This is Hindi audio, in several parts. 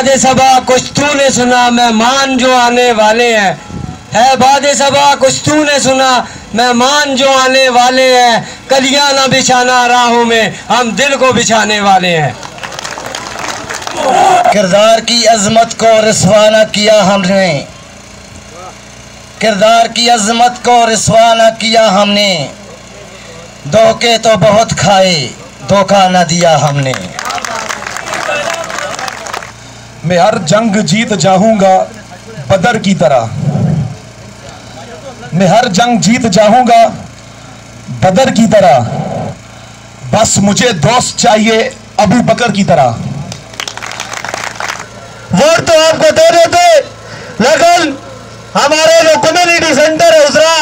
बाद सबा कुछ तूने सुना मेहमान जो आने वाले हैं, है बाद सबा कुछ तूने सुना मेहमान जो आने वाले हैं, कलियां ना बिछाना राहों में हम दिल को बिछाने वाले हैं। किरदार की अजमत को रिस्वा न किया हमने, किरदार की अजमत को रिस्वा न किया हमने, धोखे तो बहुत खाए धोखा न दिया हमने। मैं हर जंग जीत जाऊंगा बदर की तरह, मैं हर जंग जीत जाऊंगा बदर की तरह, बस मुझे दोस्त चाहिए अबू बकर की तरह। वोट तो आपको दे देते, लेकिन हमारे जो कम्युनिटी सेंटर है उसरा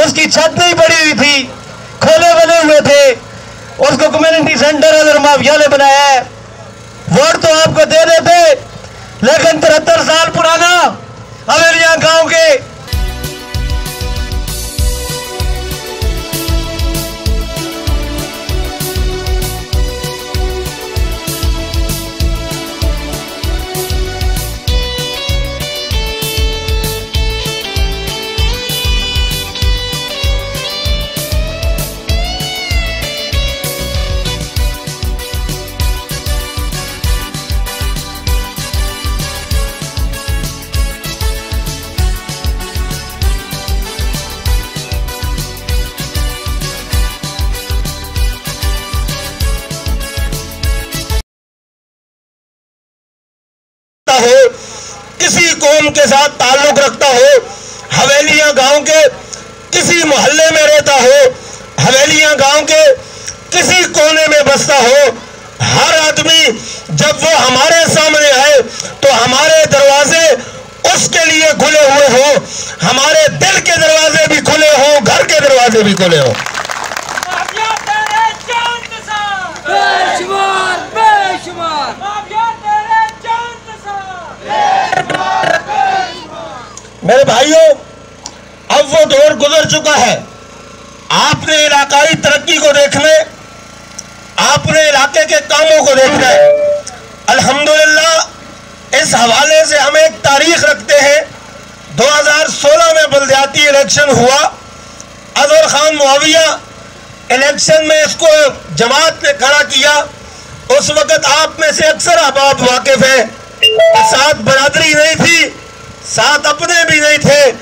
उसकी छत नहीं पड़ी हुई थी, खोले बने हुए थे, उसको कम्युनिटी सेंटर अगर माफिया ने बनाया है। वोट तो आपको दे देते, लेकिन 73 साल पुराना हवेलियां गांव के हो, किसी कौम के साथ ताल्लुक रखता हो, हवेलियां गांव के किसी मोहल्ले में रहता हो, हवेलियां गांव के किसी कोने में बसता हो, हर आदमी जब वो हमारे सामने आए तो हमारे दरवाजे उसके लिए खुले हुए हो, हमारे दिल के दरवाजे भी खुले हो, घर के दरवाजे भी खुले हो। मेरे भाइयों, अब वो दौर गुजर चुका है। आपने इलाकाई तरक्की को देखने, आपने इलाके के कामों को देखना है। अल्हम्दुलिल्लाह इस हवाले से हम एक तारीख रखते हैं। 2016 में बल्दियाती इलेक्शन हुआ, अजहर खान मुआविया इलेक्शन में इसको जमात ने खड़ा किया। उस वक्त आप में से अक्सर अहबाब वाकिफ है, साथ बरादरी नहीं थी, साथ अपने भी नहीं थे,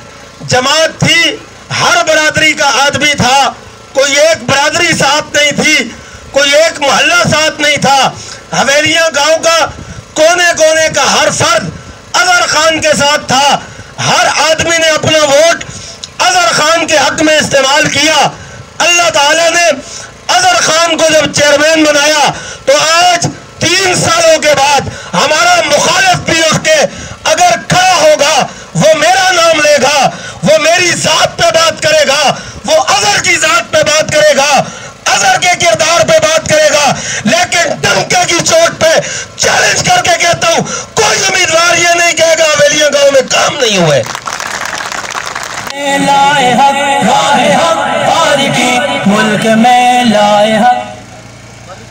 जमात थी, हर बरादरी का आदमी था, कोई एक बरादरी साथ नहीं थी, कोई एक मोहल्ला साथ नहीं था। हवेलियां गांव का कोने कोने का हर फर्द अजहर खान के साथ था। हर आदमी ने अपना वोट अजहर खान के हक में इस्तेमाल किया। अल्लाह ताला ने अजहर खान को जब चेयरमैन बनाया तो आज 3 सालों के बाद हमारा मुखालिफ भी उठ के अगर खड़ा होगा, वो मेरा नाम लेगा, वो मेरी जात पे बात करेगा, वो अजहर की जात पे बात करेगा, अजहर के किरदार पे बात करेगा। लेकिन डंके की चोट पे चैलेंज करके कहता हूं, कोई उम्मीदवार ये नहीं कहेगा हवेलियां गांव में काम नहीं हुए। मुल्क में लाए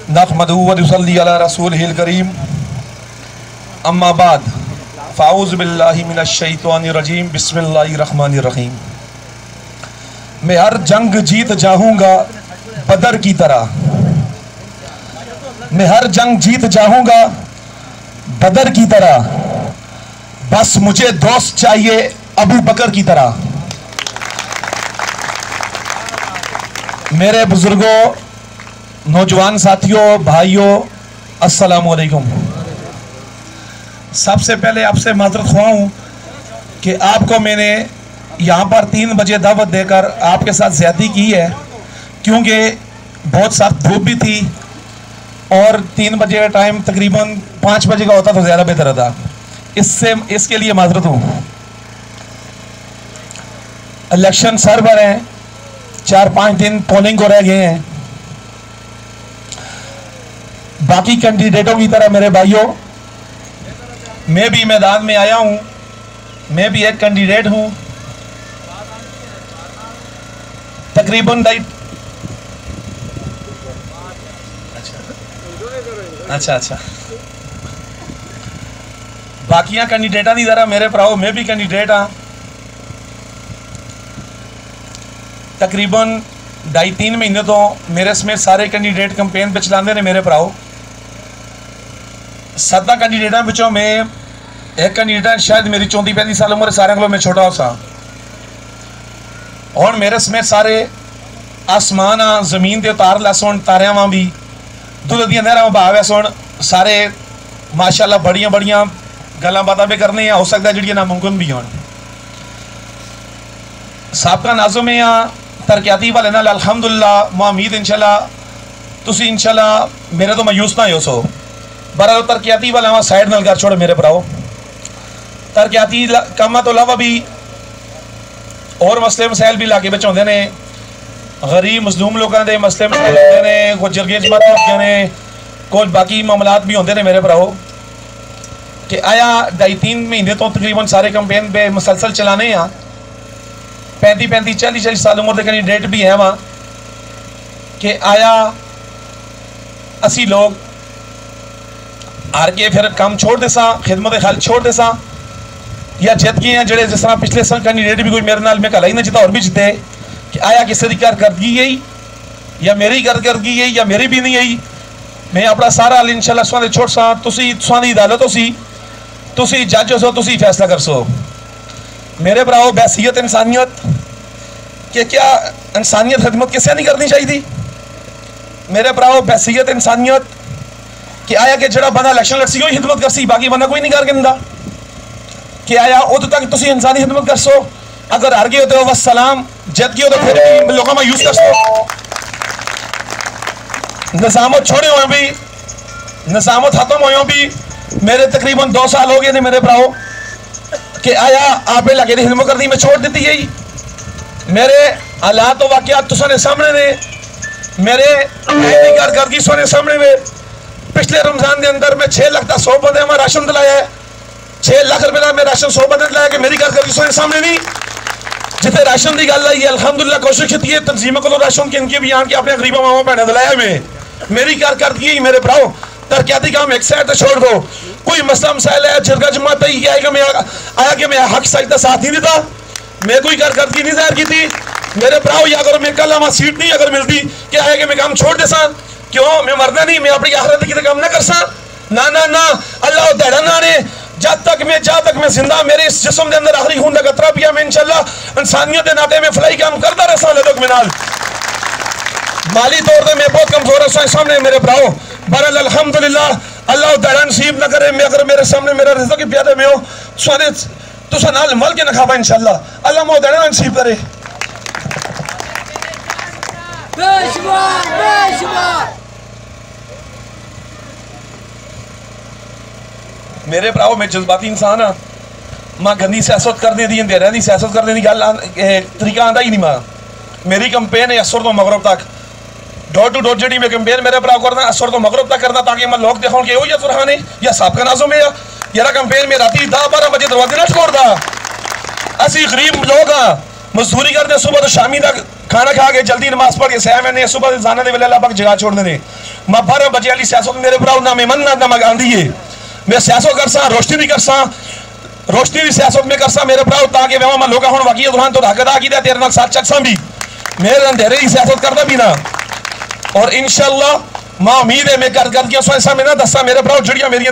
नहमदु व नसल्ली अला रसूलिहिल करीम, अम्मा बाद, फ़ाऊज़ु बिल्लाहि मिनश शैतानिर रजीम, बिस्मिल्लाहिर रहमानिर रहीम। मैं हर जंग जीत जाऊंगा बदर की तरह, मैं हर जंग जीत जाऊंगा बदर की तरह, बस मुझे दोस्त चाहिए अबू बकर की तरह। मेरे बुजुर्गों, नौजवान साथियों, भाइयों, अस्सलाम वालेकुम। सबसे पहले आपसे माजरत ख्वाह हूँ कि आपको मैंने यहाँ पर 3 बजे दावत देकर आपके साथ ज़्यादती की है, क्योंकि बहुत सख्त धूप भी थी और 3 बजे का टाइम तकरीबन 5 बजे का होता तो ज़्यादा बेहतर होता। इसके लिए माजरत हूँ। इलेक्शन सर पर हैं, 4-5 दिन पोलिंग को रह गए हैं। बाकी कैंडिडेटों की तरह मेरे भाइयों, मैं भी मैदान में आया हूं, मैं भी एक कैंडिडेट हूं। तकरीबन अच्छा बाकियां कैंडीडेटा की तरह मेरे भराओ मैं भी कैंडीडेट हाँ। तकरीबन 2.5-3 महीने तो मेरे समेत सारे कैंडीडेट कैंपेन पर चलाते हैं मेरे भराओ। 7 कैंडीडेटा विचों मैं एक कैंडीडेट शायद मेरी 34-35 साल उम्र सारे को मैं छोटा हो सा। और मेरे समेत सारे आसमान आ जमीन के उतार लै सुन तारिया वहाँ भी दुध दियां नहरां बहा वै सुन सारे माशाअल्लाह बड़ियां बड़ियां गल्लां बातां भी करने हो सकता है जिहड़ियां नामुमकिन भी होण। साबका नाज़िम आ तरक्याती वाले नाल अल्हम्दुलिल्लाह मैं उम्मीद इंशाअल्लाह तुसीं इंशाअल्लाह मेरे तो मायूस ना हो सो। बहरहाल तरक्याती वाला वहाँ साइड नाल कर छोड़ मेरे भराओ। तरक्याती कामां तो इलावा भी और मसले मसाइल भी इलाके में आते हैं। गरीब मजलूम लोगों के मसले मसाइल होते हैं, कुछ जरगे जमात होते हैं, कुछ बाकी मामलात भी होते हैं मेरे भराओ। कि आया 2.5-3 महीने तो तकरीबन सारे कैंपेन पे मुसलसल चलाने हैं। 35-35 40-40 साल उम्र के कैंडीडेट भी हैं वहाँ। कि आया असी लोग हार के फिर काम छोड़ दे सा, खिदमत खाल छोड़ दे सा, या जित गए हैं जड़े जिस तरह पिछले साल कैंडीडेट भी कोई मेरे नाल में कल ही ना जिता और भी जिते। कि आया किसी की कारकर्दगी आई या मेरी कारकर्दगी आई या मेरी भी नहीं आई। मैं अपना सारा हल इंशाअल्लाह सुहां दे छोड़ सा। तुसी सुहां दी अदालत हो सी, तुसी जज हो, तुसी फैसला कर सो। मेरे भराओ बैसियत इंसानियत कि क्या इंसानियत खिदमत किसे नहीं करनी चाहिए। मेरे भराओ बैसियत इंसानियत कि आया कि जड़ा बंदा इलेक्शन लड़सी वही खिदमत कर सी, बाकी बंदा कोई नहीं करके दिंदा। कि आया उद तक तुसी इंसानी खिदमत कर सो, अगर हार गए हो बस सलाम, जत गए हो तो फिर लोगों में यूज कर सो। निजामत छोड़े हुए भी, निजामत खत्म हुए भी मेरे तकरीबन 2 साल हो गए ने मेरे भराओ। कि आया आप लगे दी खिदमत करनी मैं छोड़ दी गई। मेरे हालात तो वाकयात तुसाने सामने ने, मेरे कारकर्दगी सोने सामने में। पिछले रमजान के अंदर मैं 6 लाख का 100 बंदे में राशन दिलाया है। 6 लाख रुपए का मैं राशन 100 बंदे दिलाया कि मेरी कारकर्दगी सोने सामने नहीं। जिथे राशन की गल आई अल्हम्दुलिल्लाह कोशिश की तंजीम को राशन के इनके भी आन के अपने गरीबा मामा भैन दिलाया में मेरी कारकर्दगी मेरे भराओ। तरक्याती काम एक साइड छोड़ दो, कोई मसला मसाइल है जिरगा जमात आया कि मैं हक सच का साथ नहीं देता, मैं कोई कारकर्दगी नहीं जाहिर की थी मेरे भराओ। या अगर मैं कल वहाँ सीट नहीं अगर मिलती कि आया कि मैं काम छोड़ दे सा, क्यों मैं मरना नहीं, मैं अपनी आखिरत की काम ना कर सा। ना ना ना अल्लाह दड़ा ना ने जब तक मैं जिंदा मेरे इस जिस्म के अंदर आखिरी खून का कतरा पिया मैं इंशाअल्लाह इंसानियत के नाते में फलाई काम करता रहा ले में नाल। माली तौर पर मैं बहुत कमजोर है सामने मेरे भराओ। बहरहाल अल्हम्दुलिल्लाह अल्लाह दड़ा नसीब न करे मैं अगर मेरे सामने मेरा रिज़्क़ प्यादे में हो सोने तुसा नाल मल के न खावा इंशाअल्लाह अल्लाह मो दड़ा नसीब करे। मेरे भराओ मैं जज्बाती इंसान हाँ। मां गंदी सियासत करने दी अंधेरे की सियासत करने की गल तरीका आंदा ही नहीं। मां मेरी कैंपेन है असर तो मगरब तक डोर टू डोर जी मैं कैंपेन मेरे भराओ करना असर तो मगरब तक करना ताकि मैं लोग देखो कि या फरहान है या साबका नाज़िम है यार कैंपेन में राती 10-12 बजे दरवाजे ना छोड़ता। असी गरीब लोग हाँ, मजदूरी करते सुबह तो शामी तक खाना खा के जल्दी नमाज पढ़ के सह मैंने सुबह जाने के वेले अल्लाह पाक जगह छोड़ देने। मैं 12 बजे वाली सियासत मेरे भराओ ना मैं मन ना मैं आंदी है। मैं सियासत कर सा, रोशनी भी कर सा, रोशनी भी सियासत में कर सा मेरे भराओ ताकि मैं लोग हूँ वाकई दुकान तो हकदा की तेरे नाल साथ चल सा भी मेरे अंधेरे की सियासत करता भी ना। और इंशाअल्लाह मां उम्मीद है मैं करके सामने ना दसा मेरे भराओ जड़ियां मेरी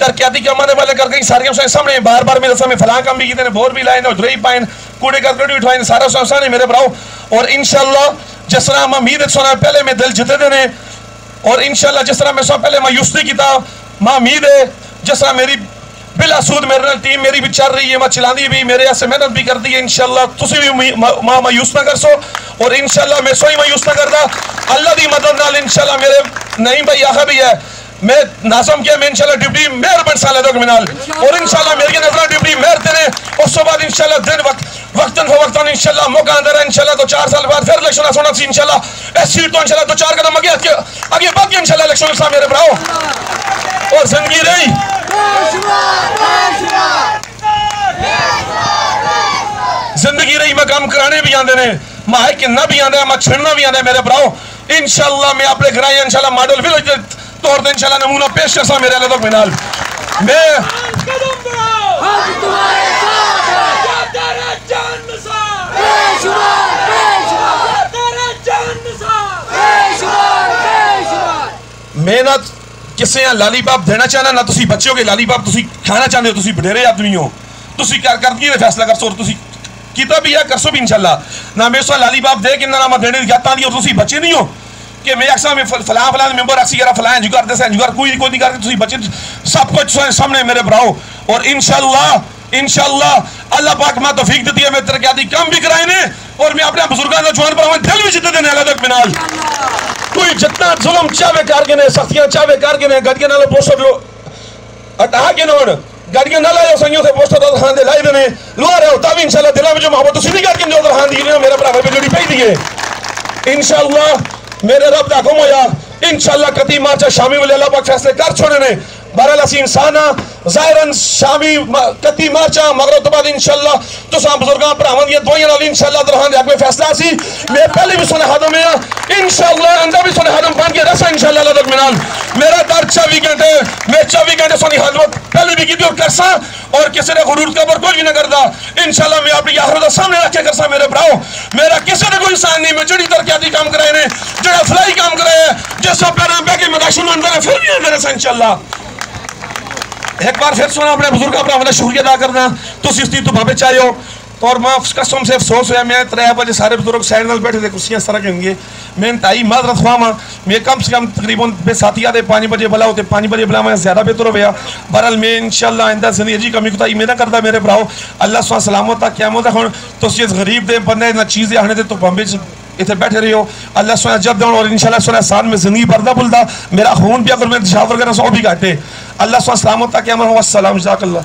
तरक्याती कमाने वाले कर गई सारियां सामने बार बार मेरे सामने फलां काम भी किए बोर भी लाए उधर ही पाए कूड़े करकट भी उठवाए सारा सामने मेरे भराओ। और इंशाअल्लाह जिस तरह मैं उम्मीद सोना पहले मैं दिल जीते देने और इंशाअल्लाह जिस तरह मैं सब पहले मायूस नहीं किया मां उम्मीद है जिस तरह मेरी बिलासूद मेरे नाल टीम मेरी भी चल रही है मैं चलाती भी मेरे ऐसे मेहनत भी करती है इंशाअल्लाह तुसी भी मां मायूस ना कर सो। और इंशाअल्लाह मैं सोई मायूस ना करता अल्लाह की मदद नाल इंशाअल्लाह मेरे नहीं भाई आखा भी है मैं नाज़िम क्या मैं इंशाअल्लाह डिप्टी मेयर बन सा लेदो मिनाल और इंशाअल्लाह मेरी नजर डिप्टी मेयर तेरे उस बाद इंशाअल्लाह दिन वक्तन फवक्तन इंशाअल्लाह मौका अंदर इंशाअल्लाह तो 4 साल बाद फिर इलेक्शन होना सी इंशाअल्लाह इस सीट तो इंशाअल्लाह 2-4 कदम आगे बाकी इंशाअल्लाह इलेक्शन सा मेरे भराओ। और जिंदगी रही जिंदगी रही मैं काम कराने भी आते हैं मैं किन्ना भी आंदा मैं छिड़ना भी आंदा मेरे भराओ। इंशाअल्लाह मैं अपने घर इंशाअल्लाह मॉडल विलेज तौर पर इंशाअल्लाह नमूना पेश कर सा मेरे अलग मिनाल मैं हम तुम्हारे साथ हैं। तेरे जान निसार बेशुमार बेशुमार, तेरे जान निसार बेशुमार बेशुमार। मेहनत किसे लालीपाप देना चाहना ना, तुसी बच्चे हो के लालीपाप तुसी खाना चाहते हो, तुसी बडेरे आदमी हो, तुसी क्या करदी है फैसला करसो, तुसी किता भी है करसो भी इंशाल्लाह ना। मेरे सो लालीपाप दे कि ना मैं देने जाता नहीं, और तुसी बच्चे नहीं हो कि मैं अक्सर में फलां फलां मेंबर अक्सी करा फलां जुगाड़ दे से जुगाड़ कोई नहीं करके, तुसी बच्चे सब कुछ सामने मेरे भराओ। और इंशाल्लाह अल्लाह पाक मैं तौफीक देती है, मैं तरक्याती काम भी कराए ने, और मैं अपने बुजुर्गों का जवान पर दिल भी जिद्दत देने अलग मिनाल। कोई जितना जुल्म चावे करके ने, सख्तियां चावे करके ने, गड्डियां नाल पोस्टर लो हटा के नोन गाड़ियां ना लाओ संगियों से पोस्टर तो खान दे लाई देने लुआ रहे हो, तब इंशाल्लाह दिल में जो मोहब्बत तुसी नहीं करके जो खान दी ने मेरे भरा पे जोड़ी पई दी है इंशाल्लाह मेरे रब दा हुक्म होया इंशाल्लाह कती मार्चा शामी वाले अल्लाह पाक फैसले कर छोड़े ने। बहरहाल असी इंसाना जाहिरन शामी कती मार्चा मगर तो बाद इंशाल्लाह तुसा बुजुर्गां भरावां दी दुआइयां नाल इंशाल्लाह दरहां दे हक में फैसला सी। मैं पहले भी सुने हादम में इंशाल्लाह अंदर भी सुने हादम बन के रसा इंशाल्लाह अल्लाह तक मिनाल। मेरा दर 24 घंटे मैं 24 घंटे सुनी हादमत पहले भी की और करसा, और किसी ने गुरूर का पर कोई भी ना करता इंशाल्लाह। मैं अपनी आखिरत दा सामने रख के करसा मेरे भराओ, मेरा किसी ने कोई इंसान नहीं, मैं जड़ी तरक्याती काम कराए ने, जड़ा फलाई काम कराए जिस पैर बह के मदाशुल अंदर है फिर भी अंदर है इंशाल्लाह। एक बार फिर सुना अपने बुजुर्ग का शुक्रिया अदा करना, तुम इस तो भावे चाहे हो। और मैं कसम से अफसोस हुआ, मैं 3 बजे सारे बुजुर्ग साइड में बैठे थे, कुर्सियां इस तरह की होंगी, मैं इंतहाई माजरत ख्वाह हाँ, मैं कम से कम तकरीबन बेसाती आते 5 बजे बुला होते 5 बजे बुला मैं ज़्यादा बेहतर हो गया। बहरहाल मैं इंशाल्लाह आइंदा जिंदगी जी कमी कोताही मैं ना करता मेरे भराओ, अल्लाह सुबहान सलामत तक क्या होता हूँ तो इस गरीब दे बंदे ना चीज़ें आने दे तो बम्बे इतने बैठे रही हो अल्लाह सुना जब दें, और इंशाल्लाह सुना साथ में जिंदगी भरदा बुलदा मेरा खून भी अगर मैं दिशा वगैरह सौ भी घाटे अल्लाह सुबहान सलामत तक क्या मैं अस्सलाम जज़ाकल्लाह।